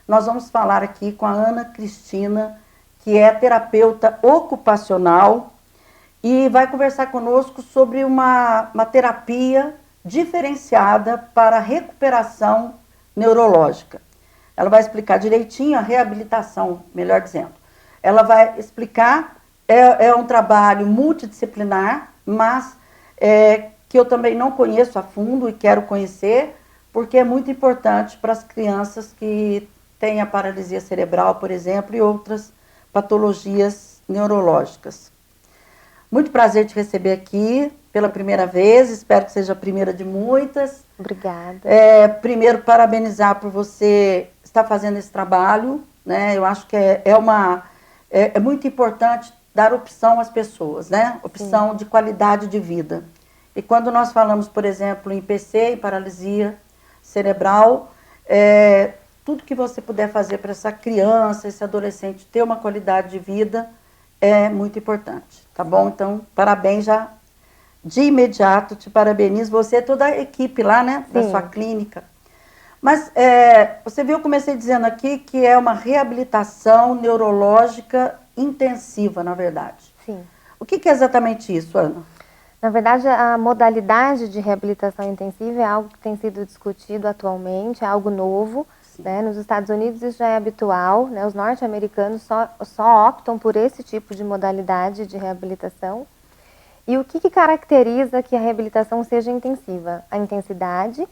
nós vamos falar aqui com a Ana Cristina, que é terapeuta ocupacional, e vai conversar conosco sobre uma terapia diferenciada para recuperação neurológica. Ela vai explicar direitinho a reabilitação, melhor dizendo. Ela vai explicar, é um trabalho multidisciplinar, mas que eu também não conheço a fundo e quero conhecer, porque é muito importante para as crianças que têm a paralisia cerebral, por exemplo, e outras patologias neurológicas. Muito prazer te receber aqui pela primeira vez, espero que seja a primeira de muitas. Obrigada. Primeiro, parabenizar por você estar fazendo esse trabalho, né? Eu acho que é muito importante dar opção às pessoas, né? Opção de qualidade de vida. E quando nós falamos, por exemplo, em PC, em paralisia cerebral, tudo que você puder fazer para essa criança, esse adolescente ter uma qualidade de vida é muito importante, tá bom? Então, parabéns já de imediato, te parabenizo, você e toda a equipe lá, né, da sua clínica. Mas você viu, eu comecei dizendo aqui que é uma reabilitação neurológica intensiva, na verdade. Sim. O que é exatamente isso, Ana? Na verdade, a modalidade de reabilitação intensiva é algo que tem sido discutido atualmente, é algo novo. Né? Nos Estados Unidos isso já é habitual, né? Os norte-americanos só optam por esse tipo de modalidade de reabilitação. E o que caracteriza que a reabilitação seja intensiva? A intensidade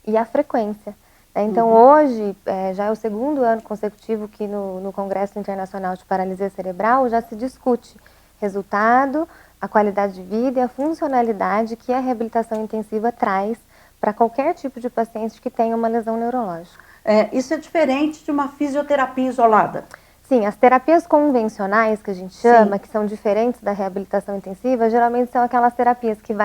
e a frequência. Então, hoje, já é o segundo ano consecutivo que no Congresso Internacional de Paralisia Cerebral já se discute resultado, a qualidade de vida e a funcionalidade que a reabilitação intensiva traz para qualquer tipo de paciente que tenha uma lesão neurológica. Isso é diferente de uma fisioterapia isolada? Sim, as terapias convencionais, que a gente chama, que são diferentes da reabilitação intensiva, geralmente são aquelas terapias que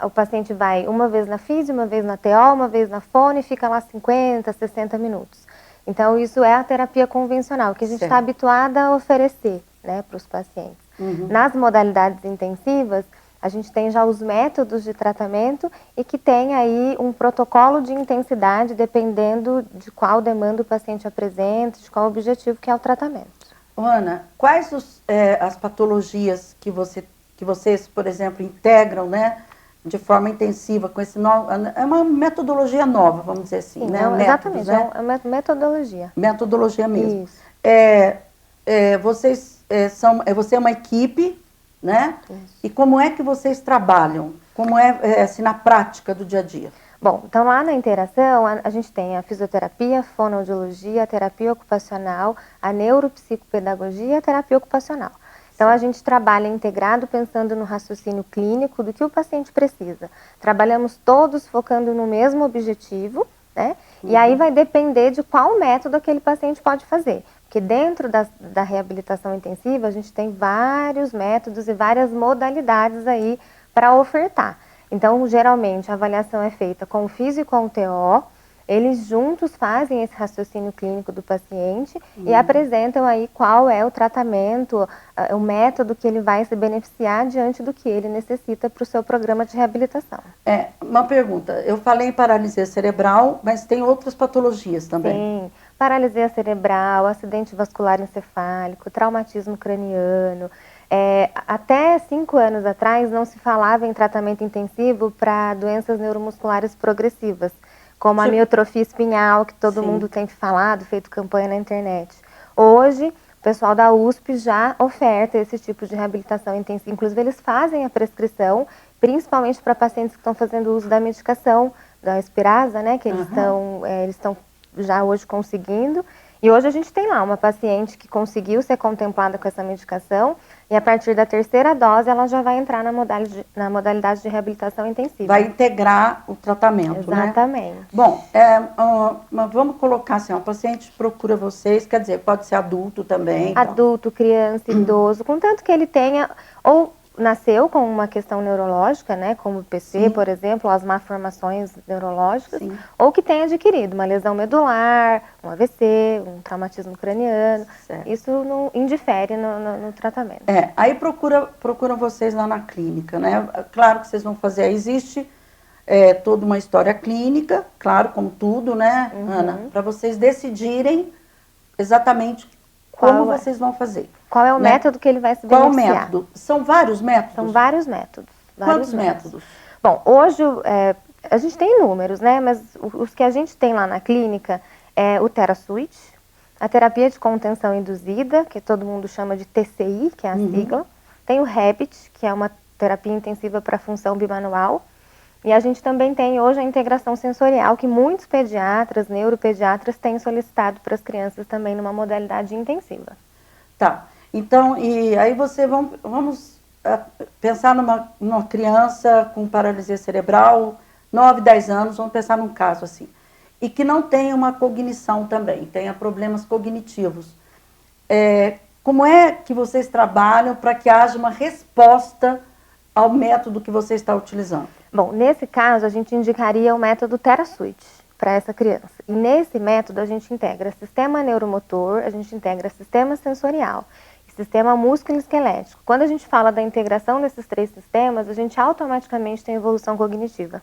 o paciente vai uma vez na fisio, uma vez na TO, uma vez na fono e fica lá 50, 60 minutos. Então, isso é a terapia convencional, que a gente está habituada a oferecer, né, para os pacientes. Nas modalidades intensivas, a gente tem já os métodos de tratamento e que tem aí um protocolo de intensidade dependendo de qual demanda o paciente apresenta, de qual objetivo que é o tratamento. Ana, quais as patologias que vocês, por exemplo, integram, né, de forma intensiva com esse novo... É uma metodologia nova, vamos dizer assim, Sim, né? Exatamente, né? É uma metodologia. Metodologia mesmo. Isso. Você é uma equipe, né? Isso. E como é que vocês trabalham? Como assim, na prática do dia a dia? Bom, então lá na interação a gente tem a fisioterapia, a fonoaudiologia, a terapia ocupacional, a neuropsicopedagogia e a terapia ocupacional. Então a gente trabalha integrado pensando no raciocínio clínico do que o paciente precisa. Trabalhamos todos focando no mesmo objetivo, né? E aí vai depender de qual método aquele paciente pode fazer. Porque dentro da reabilitação intensiva a gente tem vários métodos e várias modalidades aí para ofertar. Então, geralmente, a avaliação é feita com o fisio e com o TO, eles juntos fazem esse raciocínio clínico do paciente e apresentam aí qual é o tratamento, o método que ele vai se beneficiar diante do que ele necessita para o seu programa de reabilitação. Uma pergunta, eu falei em paralisia cerebral, mas tem outras patologias também? Sim, paralisia cerebral, acidente vascular encefálico, traumatismo craniano. Até 5 anos atrás não se falava em tratamento intensivo para doenças neuromusculares progressivas, como a miotrofia espinhal, que todo mundo tem falado, feito campanha na internet. Hoje, o pessoal da USP já oferta esse tipo de reabilitação intensiva. Inclusive, eles fazem a prescrição, principalmente para pacientes que estão fazendo uso da medicação, da Spinraza, né, que eles estão já hoje conseguindo. E hoje a gente tem lá uma paciente que conseguiu ser contemplada com essa medicação e a partir da 3ª dose ela já vai entrar na modalidade de reabilitação intensiva. Vai integrar o tratamento, Exatamente. Né? Bom, vamos colocar assim, o paciente procura vocês, quer dizer, pode ser adulto também. Adulto, criança, idoso, contanto que ele tenha ou nasceu com uma questão neurológica, né, como o PC, por exemplo, as malformações neurológicas, ou que tenha adquirido uma lesão medular, um AVC, um traumatismo craniano. Isso não indifere no tratamento. Aí procuram vocês lá na clínica, né? Claro que vocês vão fazer, existe toda uma história clínica, claro, como tudo, né, Ana? Para vocês decidirem exatamente como vocês vão fazer. Qual é o método que ele vai se beneficiar? Qual o método? São vários métodos? São vários métodos. Quantos métodos? Bom, hoje a gente tem inúmeros, né? Mas os que a gente tem lá na clínica é o TheraSuite, a terapia de contenção induzida, que todo mundo chama de TCI, que é a sigla. Tem o Habit, que é uma terapia intensiva para função bimanual. E a gente também tem hoje a integração sensorial, que muitos pediatras, neuropediatras, têm solicitado para as crianças também numa modalidade intensiva. Tá. Então, e aí vamos pensar numa criança com paralisia cerebral, 9, 10 anos, vamos pensar num caso assim. E que não tenha uma cognição também, tenha problemas cognitivos. Como é que vocês trabalham para que haja uma resposta ao método que você está utilizando? Bom, nesse caso, a gente indicaria o método TheraSuite para essa criança. E nesse método, a gente integra sistema neuromotor, a gente integra sistema sensorial e sistema músculo-esquelético. Quando a gente fala da integração desses 3 sistemas, a gente automaticamente tem evolução cognitiva.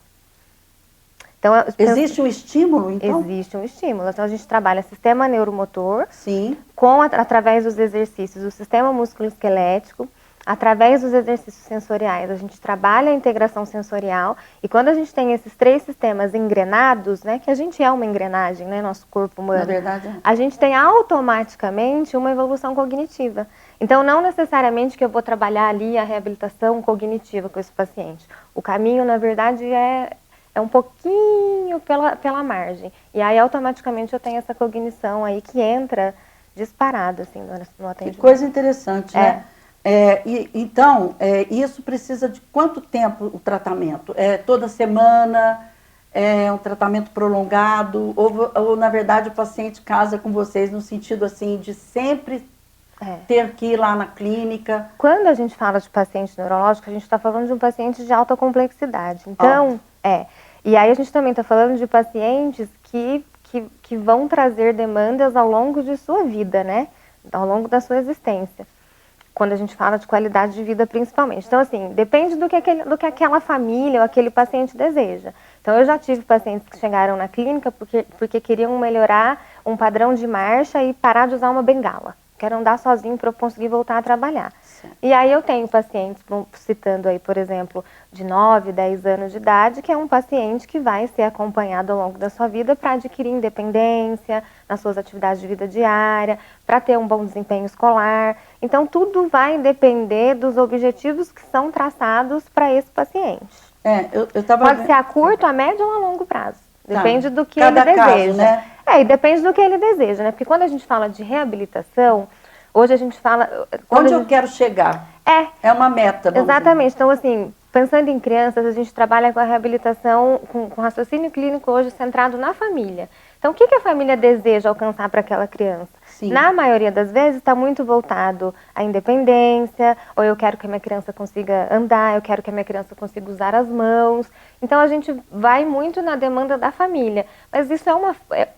Então, existe um estímulo, então? Existe um estímulo. Então, a gente trabalha sistema neuromotor, sim, através dos exercícios do sistema músculo-esquelético, através dos exercícios sensoriais. A gente trabalha a integração sensorial e quando a gente tem esses 3 sistemas engrenados, né, que a gente é uma engrenagem, né, nosso corpo humano, na verdade, a gente tem automaticamente uma evolução cognitiva. Então, não necessariamente que eu vou trabalhar ali a reabilitação cognitiva com esse paciente. O caminho, na verdade, é um pouquinho pela margem. E aí, automaticamente, eu tenho essa cognição aí que entra disparada, assim, no atendimento. Que coisa interessante, né? Então, isso precisa de quanto tempo o tratamento? Toda semana? É um tratamento prolongado? Ou, na verdade, o paciente casa com vocês no sentido, assim, de sempre ter que ir lá na clínica? Quando a gente fala de paciente neurológico, a gente está falando de um paciente de alta complexidade. Então, E aí a gente também está falando de pacientes que vão trazer demandas ao longo de sua vida, né? Ao longo da sua existência. Quando a gente fala de qualidade de vida, principalmente. Então, assim, depende do que aquela família ou aquele paciente deseja. Então, eu já tive pacientes que chegaram na clínica porque queriam melhorar um padrão de marcha e parar de usar uma bengala. Quero andar sozinho para eu conseguir voltar a trabalhar. Sim. E aí eu tenho pacientes, citando aí, por exemplo, de 9, 10 anos de idade, que é um paciente que vai ser acompanhado ao longo da sua vida para adquirir independência nas suas atividades de vida diária, para ter um bom desempenho escolar. Então, tudo vai depender dos objetivos que são traçados para esse paciente. Pode ser a curto, a médio ou a longo prazo. Depende do que ele deseja. Caso, né? E depende do que ele deseja, né? Porque quando a gente fala de reabilitação, hoje a gente fala... Onde eu quero chegar? É uma meta. Exatamente. Então, assim, pensando em crianças, a gente trabalha com a reabilitação, com raciocínio clínico hoje centrado na família. Então, o que a família deseja alcançar para aquela criança? Sim. Na maioria das vezes, está muito voltado à independência, ou eu quero que a minha criança consiga andar, eu quero que a minha criança consiga usar as mãos. Então, a gente vai muito na demanda da família. Mas isso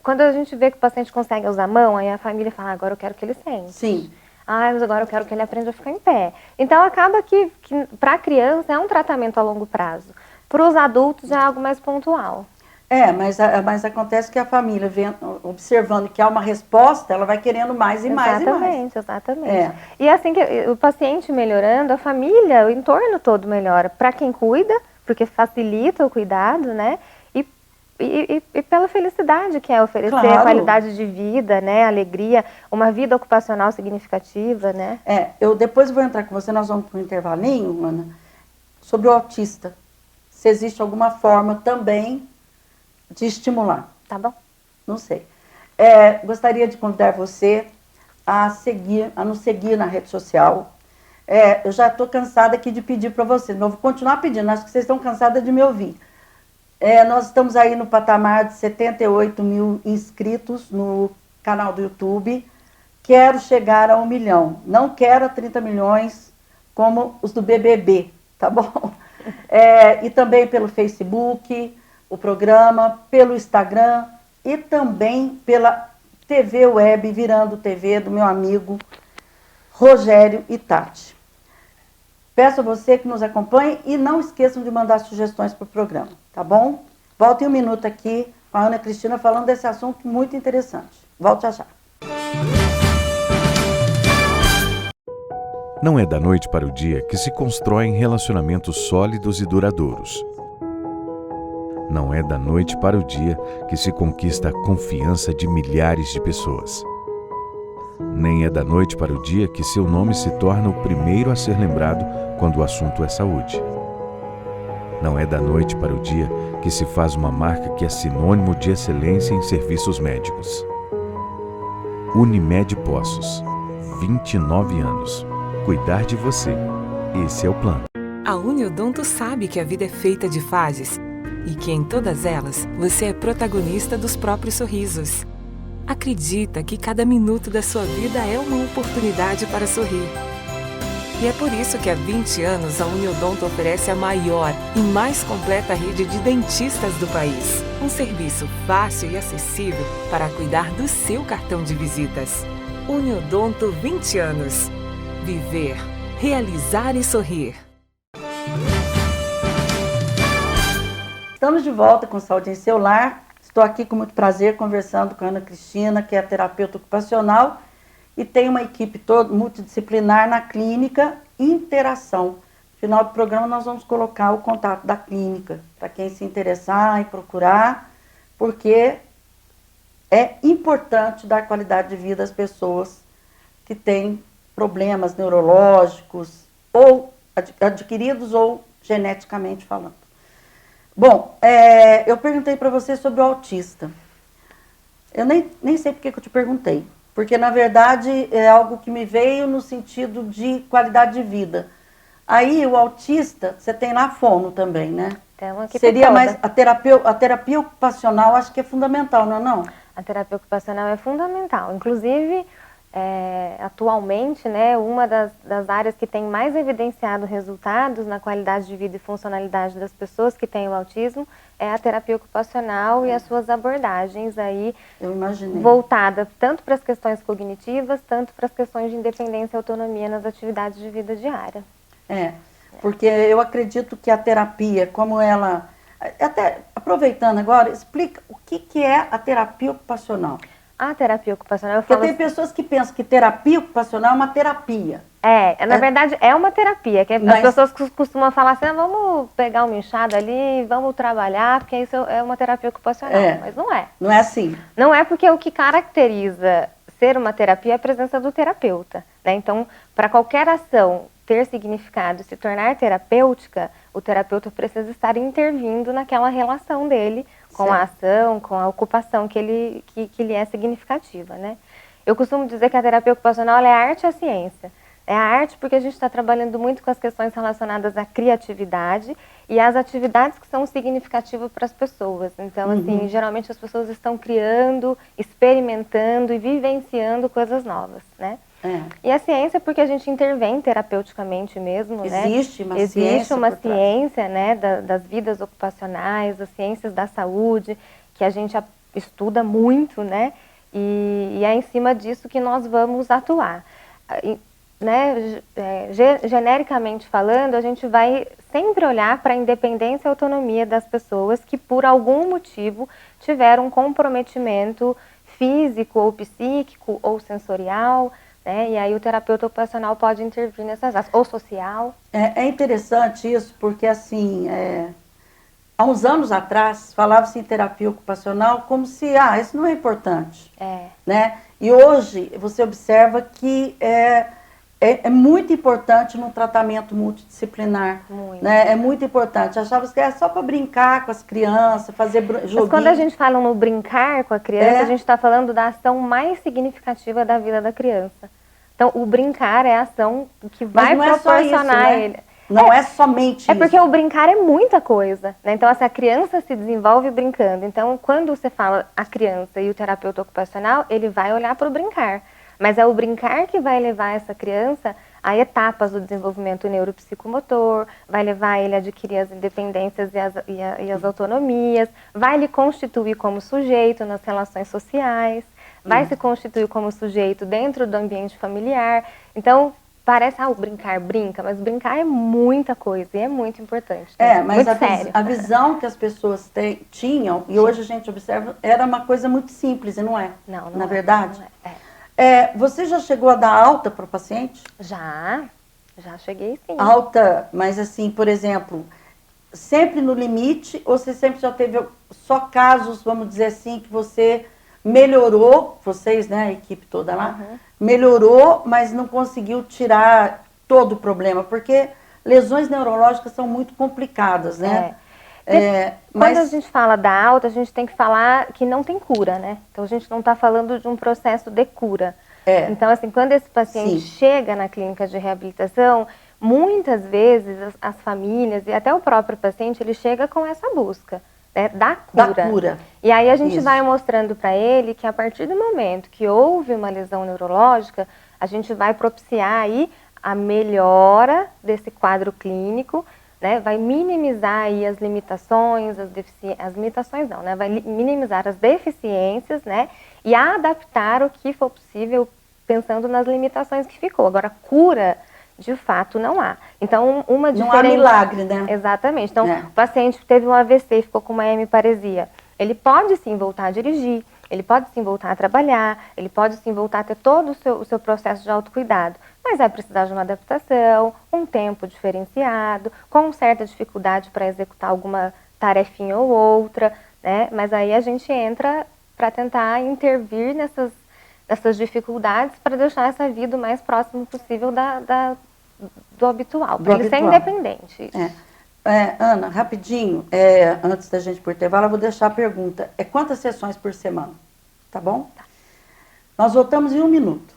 quando a gente vê que o paciente consegue usar a mão, aí a família fala, agora eu quero que ele sente. Sim. Mas agora eu quero que ele aprenda a ficar em pé. Então, acaba que para a criança é um tratamento a longo prazo. Para os adultos é algo mais pontual. Mas acontece que a família, observando que há uma resposta, ela vai querendo mais e mais e mais. Exatamente. E assim que o paciente melhorando, a família, o entorno todo melhora. Para quem cuida, porque facilita o cuidado, né? E pela felicidade que é oferecer qualidade de vida, né? Alegria, uma vida ocupacional significativa, né? Eu depois vou entrar com você, nós vamos para um intervalinho, Ana, sobre o autista. Se existe alguma forma também de estimular. Tá bom. Não sei. Gostaria de convidar você a nos seguir na rede social. Eu já estou cansada aqui de pedir para vocês, mas vou continuar pedindo, acho que vocês estão cansadas de me ouvir. Nós estamos aí no patamar de 78 mil inscritos no canal do YouTube. Quero chegar a 1 milhão. Não quero a 30 milhões como os do BBB, tá bom? E também pelo Facebook, o programa, pelo Instagram e também pela TV Web, Virando TV, do meu amigo Rogério e Tati. Peço a você que nos acompanhe e não esqueçam de mandar sugestões para o programa, tá bom? Voltem um minuto aqui com a Ana Cristina falando desse assunto muito interessante. Volte já já. Não é da noite para o dia que se constroem relacionamentos sólidos e duradouros. Não é da noite para o dia que se conquista a confiança de milhares de pessoas. Nem é da noite para o dia que seu nome se torna o primeiro a ser lembrado quando o assunto é saúde. Não é da noite para o dia que se faz uma marca que é sinônimo de excelência em serviços médicos. Unimed Poços, 29 anos. Cuidar de você. Esse é o plano. A Uniodonto sabe que a vida é feita de fases e que em todas elas você é protagonista dos próprios sorrisos. Acredita que cada minuto da sua vida é uma oportunidade para sorrir. E é por isso que há 20 anos a Uniodonto oferece a maior e mais completa rede de dentistas do país. Um serviço fácil e acessível para cuidar do seu cartão de visitas. Uniodonto 20 anos. Viver, realizar e sorrir. Estamos de volta com Saúde em Seu Lar. Estou aqui com muito prazer conversando com a Ana Cristina, que é terapeuta ocupacional e tem uma equipe toda multidisciplinar na clínica Interação. No final do programa nós vamos colocar o contato da clínica para quem se interessar e procurar, porque é importante dar qualidade de vida às pessoas que têm problemas neurológicos ou adquiridos ou geneticamente falando. Bom, eu perguntei para você sobre o autista. Eu nem sei por que eu te perguntei, porque na verdade é algo que me veio no sentido de qualidade de vida. Aí o autista, você tem lá a fono também, né? Tem uma equipe Seria toda. mais a terapia ocupacional, acho que é fundamental, não é não? A terapia ocupacional é fundamental. Inclusive, atualmente, né, uma das áreas que tem mais evidenciado resultados na qualidade de vida e funcionalidade das pessoas que têm o autismo é a terapia ocupacional e as suas abordagens aí voltadas tanto para as questões cognitivas, tanto para as questões de independência e autonomia nas atividades de vida diária. Porque eu acredito que a terapia, como ela... Até aproveitando agora, explica o que é a terapia ocupacional. A terapia ocupacional... Porque tem pessoas que pensam que terapia ocupacional é uma terapia. Na verdade é uma terapia. Que as pessoas costumam falar assim, vamos pegar uma enxada ali, vamos trabalhar, porque isso é uma terapia ocupacional. Mas não é. Não é assim. Não é, porque o que caracteriza ser uma terapia é a presença do terapeuta, né? Então, para qualquer ação ter significado e se tornar terapêutica, o terapeuta precisa estar intervindo naquela relação dele com a ação, com a ocupação que lhe é significativa, né? Eu costumo dizer que a terapia ocupacional é a arte e a ciência. É a arte porque a gente está trabalhando muito com as questões relacionadas à criatividade e às atividades que são significativas para as pessoas. Então, assim, geralmente as pessoas estão criando, experimentando e vivenciando coisas novas, né? E a ciência porque a gente intervém terapeuticamente mesmo, Existe né? uma ciência. Existe uma ciência, né, das vidas ocupacionais, das ciências da saúde, que a gente estuda muito, né? E é em cima disso que nós vamos atuar. Né? Genericamente falando, a gente vai sempre olhar para a independência e autonomia das pessoas que por algum motivo tiveram um comprometimento físico ou psíquico ou sensorial, né? E aí o terapeuta ocupacional pode intervir nessas áreas, ou social. É interessante isso, porque assim, há uns anos atrás falava-se em terapia ocupacional como se, isso não é importante. Né? E hoje você observa que é muito importante no tratamento multidisciplinar. Né? É muito importante. Achava que era só para brincar com as crianças, fazer joguinho. Mas quando a gente fala no brincar com a criança, a gente está falando da ação mais significativa da vida da criança. Então, o brincar é a ação que vai proporcionar a ele. Não é somente isso. É porque o brincar é muita coisa, né? Então, a criança se desenvolve brincando. Então, quando você fala a criança e o terapeuta ocupacional, ele vai olhar para o brincar. Mas é o brincar que vai levar essa criança a etapas do desenvolvimento neuropsicomotor, vai levar ele a adquirir as independências e as autonomias, vai lhe constituir como sujeito nas relações sociais, vai se constituir como sujeito dentro do ambiente familiar. Então, parece, o brincar brinca, mas brincar é muita coisa e é muito importante. Mas a visão que as pessoas tinham, e hoje a gente observa, era uma coisa muito simples, e não é? Não Na verdade? Não é. Você já chegou a dar alta para o paciente? Já cheguei sim. Alta, mas assim, por exemplo, sempre no limite, ou você sempre já teve só casos, vamos dizer assim, que você melhorou, vocês, né, a equipe toda lá, melhorou, mas não conseguiu tirar todo o problema, porque lesões neurológicas são muito complicadas, né? Quando a gente fala da alta, a gente tem que falar que não tem cura, né? Então a gente não está falando de um processo de cura. Então, assim, quando esse paciente chega na clínica de reabilitação, muitas vezes as famílias e até o próprio paciente, ele chega com essa busca, né, da cura. E aí a gente vai mostrando para ele que a partir do momento que houve uma lesão neurológica, a gente vai propiciar aí a melhora desse quadro clínico, né, vai minimizar aí as limitações, as limitações não, né, vai minimizar as deficiências, né, e adaptar o que for possível pensando nas limitações que ficou. Agora, cura, de fato, não há. Então, não há milagre, né? Exatamente. Então, o paciente teve um AVC e ficou com uma hemiparesia. Ele pode sim voltar a dirigir, ele pode sim voltar a trabalhar, ele pode sim voltar a ter todo o seu processo de autocuidado, mas vai precisar de uma adaptação, um tempo diferenciado, com certa dificuldade para executar alguma tarefinha ou outra, né? Mas aí a gente entra para tentar intervir nessas dificuldades para deixar essa vida o mais próximo possível do habitual, para ele ser independente. Ana, rapidinho, antes da gente ir por intervalo, eu vou deixar a pergunta. Quantas sessões por semana? Tá bom? Tá. Nós voltamos em 1 minuto.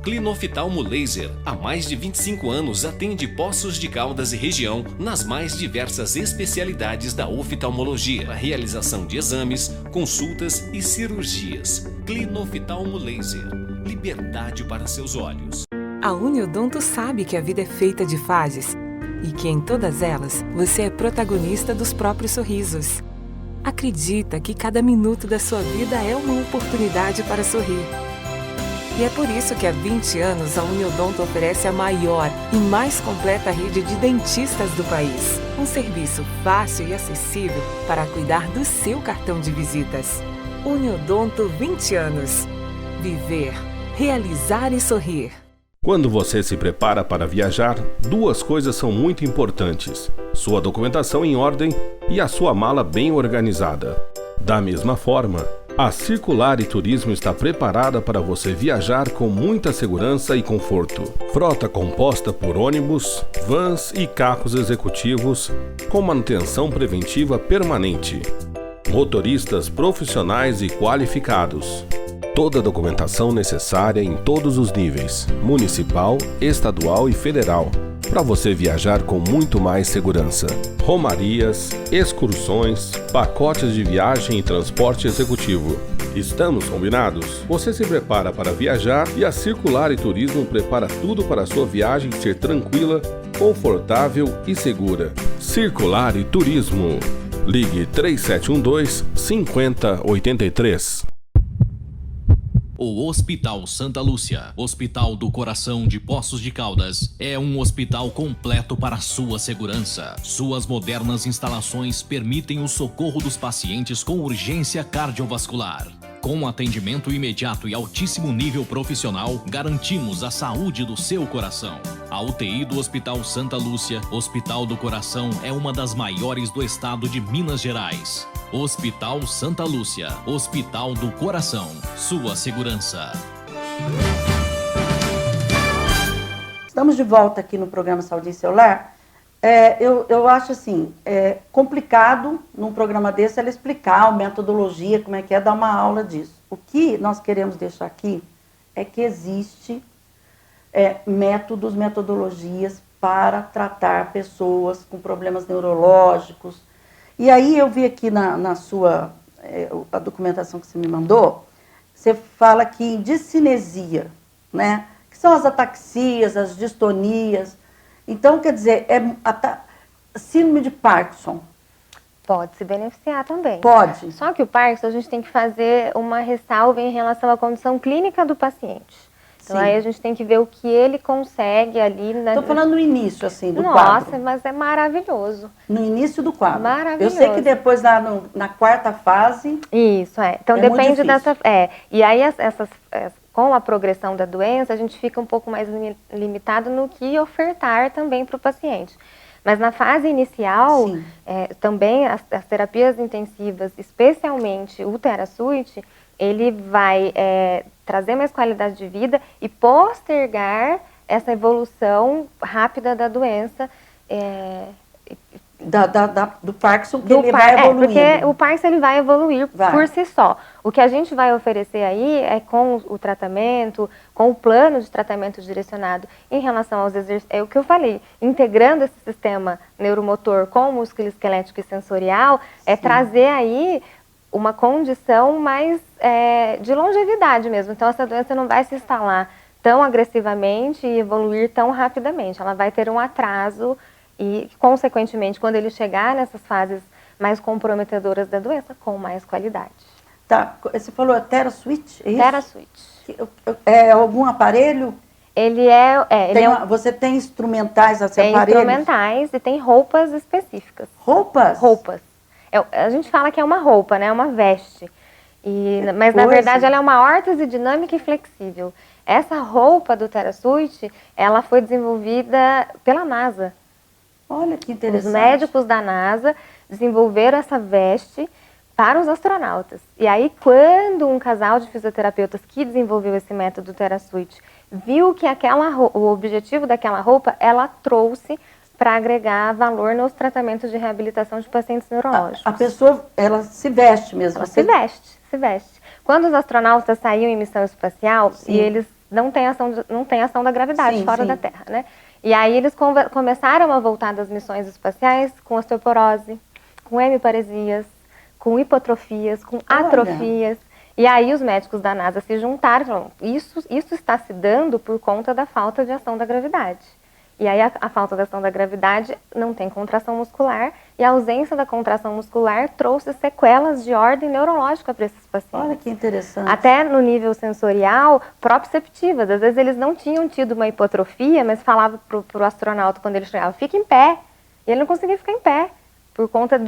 Clinoftalmo Laser, há mais de 25 anos atende Poços de Caldas e região nas mais diversas especialidades da oftalmologia, a realização de exames, consultas e cirurgias. Clinoftalmo Laser, liberdade para seus olhos. A Uniodonto sabe que a vida é feita de fases e que em todas elas você é protagonista dos próprios sorrisos. Acredita que cada minuto da sua vida é uma oportunidade para sorrir. E é por isso que há 20 anos a Uniodonto oferece a maior e mais completa rede de dentistas do país. Um serviço fácil e acessível para cuidar do seu cartão de visitas. Uniodonto 20 anos. Viver, realizar e sorrir. Quando você se prepara para viajar, 2 coisas são muito importantes: sua documentação em ordem e a sua mala bem organizada. Da mesma forma, a Circular e Turismo está preparada para você viajar com muita segurança e conforto. Frota composta por ônibus, vans e carros executivos com manutenção preventiva permanente. Motoristas profissionais e qualificados. Toda a documentação necessária em todos os níveis, municipal, estadual e federal, para você viajar com muito mais segurança. Romarias, excursões, pacotes de viagem e transporte executivo. Estamos combinados? Você se prepara para viajar e a Circular e Turismo prepara tudo para a sua viagem ser tranquila, confortável e segura. Circular e Turismo. Ligue 3712-5083. O Hospital Santa Lúcia, Hospital do Coração de Poços de Caldas, é um hospital completo para sua segurança. Suas modernas instalações permitem o socorro dos pacientes com urgência cardiovascular. Com atendimento imediato e altíssimo nível profissional, garantimos a saúde do seu coração. A UTI do Hospital Santa Lúcia, Hospital do Coração, é uma das maiores do estado de Minas Gerais. Hospital Santa Lúcia, Hospital do Coração, sua segurança. Estamos de volta aqui no programa Saúde Celular. Eu acho assim, complicado num programa desse ela explicar a metodologia, como é que é, dar uma aula disso. O que nós queremos deixar aqui é que existe métodos, metodologias para tratar pessoas com problemas neurológicos. E aí eu vi aqui na sua, a documentação que você me mandou, você fala aqui em discinesia, né? Que são as ataxias, as distonias. Então, quer dizer, síndrome de Parkinson. Pode se beneficiar também. Pode. Só que o Parkinson, a gente tem que fazer uma ressalva em relação à condição clínica do paciente. Então aí a gente tem que ver o que ele consegue ali. Estou falando no início, assim, do Nossa, quadro. mas é maravilhoso. No início do quadro. Maravilhoso. Eu sei que depois, na quarta fase... Isso, é. Então depende dessa... E aí, com a progressão da doença, a gente fica um pouco mais limitado no que ofertar também para o paciente. Mas na fase inicial, também as terapias intensivas, especialmente o TheraSuite, ele vai trazer mais qualidade de vida e postergar essa evolução rápida da doença. Do Parkinson, que ele vai evoluindo. Porque o Parkinson ele vai evoluir por si só. O que a gente vai oferecer aí é com o tratamento, com o plano de tratamento direcionado em relação aos exercícios, é o que eu falei, integrando esse sistema neuromotor com o músculo esquelético e sensorial, trazer aí uma condição mais de longevidade mesmo. Então essa doença não vai se instalar tão agressivamente e evoluir tão rapidamente. Ela vai ter um atraso e, consequentemente, quando ele chegar nessas fases mais comprometedoras da doença, com mais qualidade. Tá, você falou TheraSuite, é isso? TheraSuite. É algum aparelho? Ele você tem instrumentais assim, tem aparelhos? Tem instrumentais e tem roupas específicas. Roupas? Roupas. A gente fala que é uma roupa, né? É uma veste. Mas, na verdade, ela é uma órtese dinâmica e flexível. Essa roupa do TheraSuite, ela foi desenvolvida pela NASA. Olha que interessante. Os médicos da NASA desenvolveram essa veste para os astronautas. E aí, quando um casal de fisioterapeutas que desenvolveu esse método TheraSuite viu que o objetivo daquela roupa, ela trouxe para agregar valor nos tratamentos de reabilitação de pacientes neurológicos. A pessoa, ela se veste mesmo? Ela se veste. Quando os astronautas saíam em missão espacial, e eles não têm ação da gravidade fora da Terra, né? E aí eles começaram a voltar das missões espaciais com osteoporose, com hemiparesias, com hipotrofias, com atrofias. E aí os médicos da NASA se juntaram e falaram, isso está se dando por conta da falta de ação da gravidade. E aí a falta da ação da gravidade não tem contração muscular, e a ausência da contração muscular trouxe sequelas de ordem neurológica para esses pacientes. Olha que interessante. Até no nível sensorial, proprioceptivas. Às vezes eles não tinham tido uma hipotrofia, mas falava para o astronauta quando ele chegava, fica em pé. E ele não conseguia ficar em pé, por conta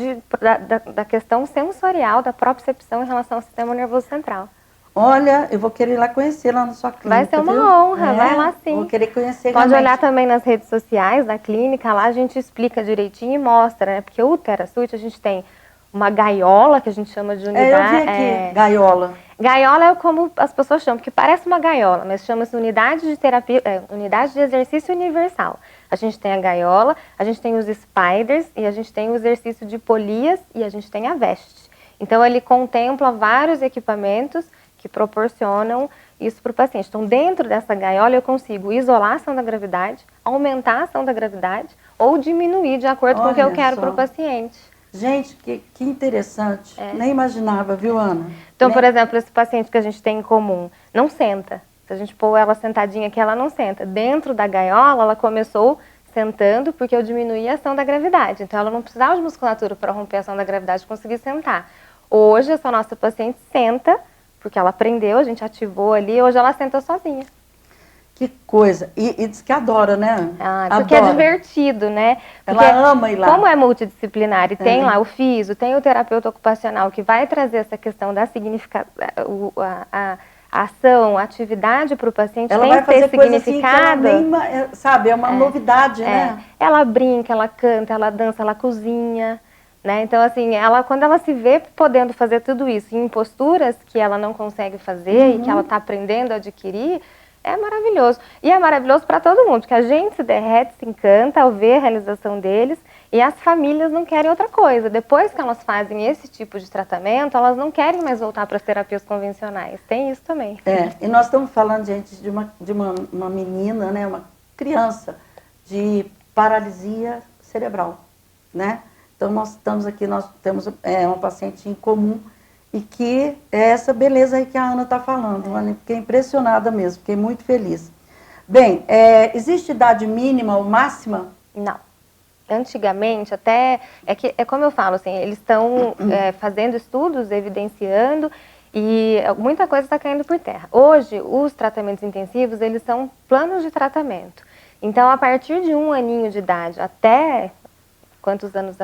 da questão sensorial, da propriocepção em relação ao sistema nervoso central. Olha, eu vou querer ir lá conhecer lá na sua clínica. Vai ser uma honra, vai lá sim. Vou querer conhecer. Pode olhar também nas redes sociais da clínica, lá a gente explica direitinho e mostra, né? Porque o TheraSuite a gente tem uma gaiola, que a gente chama de unidade. Eu vi aqui, gaiola. Gaiola é como as pessoas chamam, porque parece uma gaiola, mas chama-se unidade de terapia, unidade de exercício universal. A gente tem a gaiola, a gente tem os spiders, e a gente tem o exercício de polias, e a gente tem a veste. Então ele contempla vários equipamentos que proporcionam isso para o paciente. Então, dentro dessa gaiola, eu consigo isolar a ação da gravidade, aumentar a ação da gravidade ou diminuir de acordo com o que eu quero para o paciente. Gente, que interessante. Nem imaginava, viu, Ana? Então, por exemplo, esse paciente que a gente tem em comum não senta. Se a gente pôr ela sentadinha aqui, ela não senta. Dentro da gaiola, ela começou sentando porque eu diminuí a ação da gravidade. Então, ela não precisava de musculatura para romper a ação da gravidade e conseguir sentar. Hoje, essa nossa paciente senta, porque ela aprendeu, a gente ativou ali, hoje ela senta sozinha. Que coisa. E diz que adora, né? Porque é divertido, né? Porque ela ama ir lá. Como é multidisciplinar e tem lá o fisio, tem o terapeuta ocupacional que vai trazer essa questão da a ação, a atividade para o paciente, ela tem vai que ter fazer significado. Assim que ela nem, sabe, é uma novidade, né? Ela brinca, ela canta, ela dança, ela cozinha. Né? Então, assim, quando ela se vê podendo fazer tudo isso em posturas que ela não consegue fazer e que ela está aprendendo a adquirir, é maravilhoso. E é maravilhoso para todo mundo, porque a gente se derrete, se encanta ao ver a realização deles, e as famílias não querem outra coisa. Depois que elas fazem esse tipo de tratamento, elas não querem mais voltar para as terapias convencionais. Tem isso também. E nós estamos falando, gente, de uma menina, né, uma criança de paralisia cerebral, né? Então, nós temos uma paciente em comum e que é essa beleza aí que a Ana está falando. Ana, fiquei impressionada mesmo, fiquei muito feliz. Bem, existe idade mínima ou máxima? Não. Antigamente, até, é como eu falo, assim, eles estão fazendo estudos, evidenciando, E muita coisa está caindo por terra. Hoje, os tratamentos intensivos, eles são planos de tratamento. Então, a partir de 1 aninho de idade até quantos anos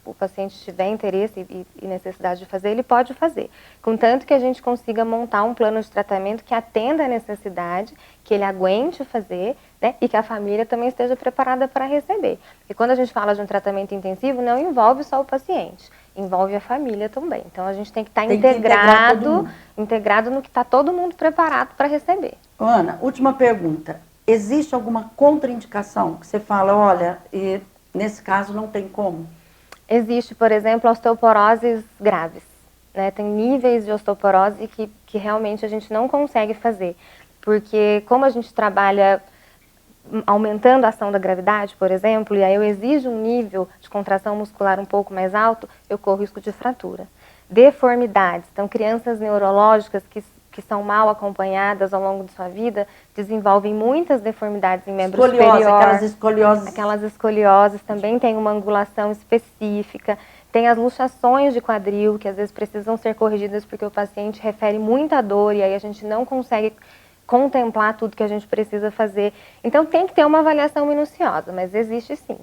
o paciente tiver interesse e necessidade de fazer, ele pode fazer. Contanto que a gente consiga montar um plano de tratamento que atenda a necessidade, que ele aguente fazer, né, e que a família também esteja preparada para receber. E quando a gente fala de um tratamento intensivo, não envolve só o paciente, envolve a família também. Então a gente tem que estar integrado no que está todo mundo preparado para receber. Ana, última pergunta. Existe alguma contraindicação que você fala, olha, nesse caso não tem como? Existe, por exemplo, osteoporoses graves, né? Tem níveis de osteoporose que realmente a gente não consegue fazer, porque como a gente trabalha aumentando a ação da gravidade, por exemplo, e aí eu exijo um nível de contração muscular um pouco mais alto, eu corro risco de fratura. Deformidades, então crianças neurológicas que são mal acompanhadas ao longo de sua vida, desenvolvem muitas deformidades em membros superiores. Aquelas escolioses também têm uma angulação específica. Tem as luxações de quadril, que às vezes precisam ser corrigidas porque o paciente refere muita dor e aí a gente não consegue contemplar tudo que a gente precisa fazer. Então tem que ter uma avaliação minuciosa, mas existe sim.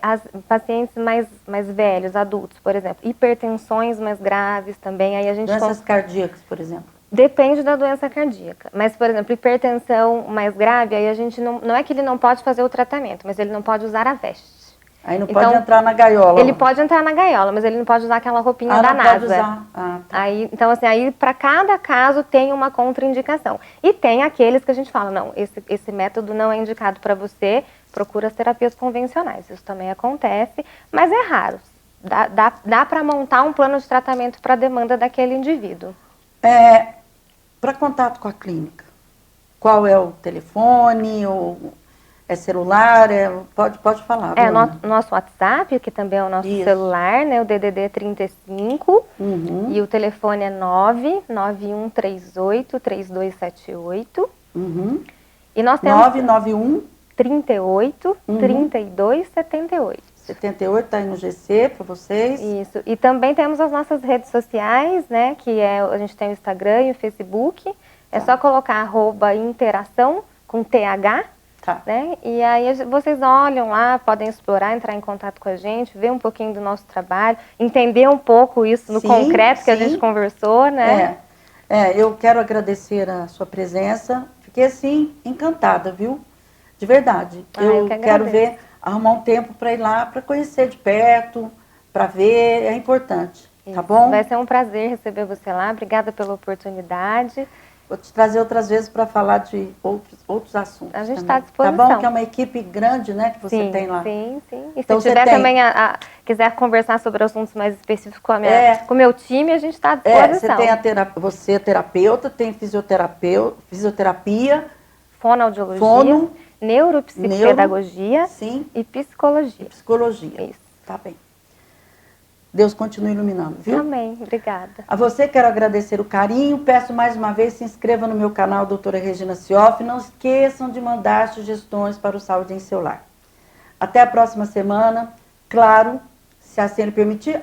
As pacientes mais velhos, adultos, por exemplo, hipertensões mais graves também, aí a gente... Doenças cardíacas, por exemplo. Depende da doença cardíaca, mas, por exemplo, hipertensão mais grave, aí a gente não é que ele não pode fazer o tratamento, mas ele não pode usar a veste. Aí não pode entrar na gaiola. Ele pode entrar na gaiola, mas ele não pode usar aquela roupinha da NASA. Pode usar. Tá. Aí, então, assim, aí para cada caso tem uma contraindicação. E tem aqueles que a gente fala, não, esse método não é indicado para você, procura as terapias convencionais. Isso também acontece, mas é raro. Dá para montar um plano de tratamento para a demanda daquele indivíduo. Para contato com a clínica, qual é o telefone, ou é celular? Pode falar. Nosso WhatsApp, que também é o nosso celular, né, o DDD 35, e o telefone é 99138-3278. E nós temos 991 38 32 78. 78 está aí no GC para vocês. Isso. E também temos as nossas redes sociais, né? Que a gente tem o Instagram e o Facebook. É só colocar @interação com TH. Né? E aí vocês olham lá, podem explorar, entrar em contato com a gente, ver um pouquinho do nosso trabalho, entender um pouco isso no concreto que a gente conversou, né? Eu quero agradecer a sua presença. Fiquei assim encantada, viu? De verdade. Eu quero arrumar um tempo para ir lá, para conhecer de perto, para ver, é importante, tá bom? Vai ser um prazer receber você lá, obrigada pela oportunidade. Vou te trazer outras vezes para falar de outros assuntos. A gente está à disposição. Tá bom? Que é uma equipe grande, né, que você tem lá. Sim. E então, se tiver também, quiser conversar sobre assuntos mais específicos com o meu time, a gente está à disposição. Você é terapeuta, tem fisioterapia, fonoaudiologia, neuropsicopedagogia e psicologia. Isso. Tá bem. Deus continue iluminando, viu? Amém. Obrigada. A você quero agradecer o carinho. Peço mais uma vez, se inscreva no meu canal, doutora Regina Cioff. Não esqueçam de mandar sugestões para o Saúde em Seu Lar. Até a próxima semana. Claro, se assim ele permitir.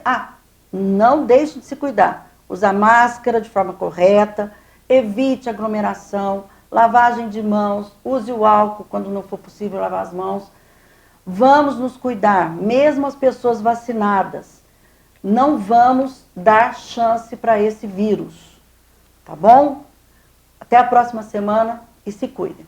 Não deixe de se cuidar. Usar máscara de forma correta. Evite aglomeração. Lavagem de mãos. Use o álcool quando não for possível lavar as mãos. Vamos nos cuidar, mesmo as pessoas vacinadas. Não vamos dar chance para esse vírus, tá bom? Até a próxima semana e se cuidem.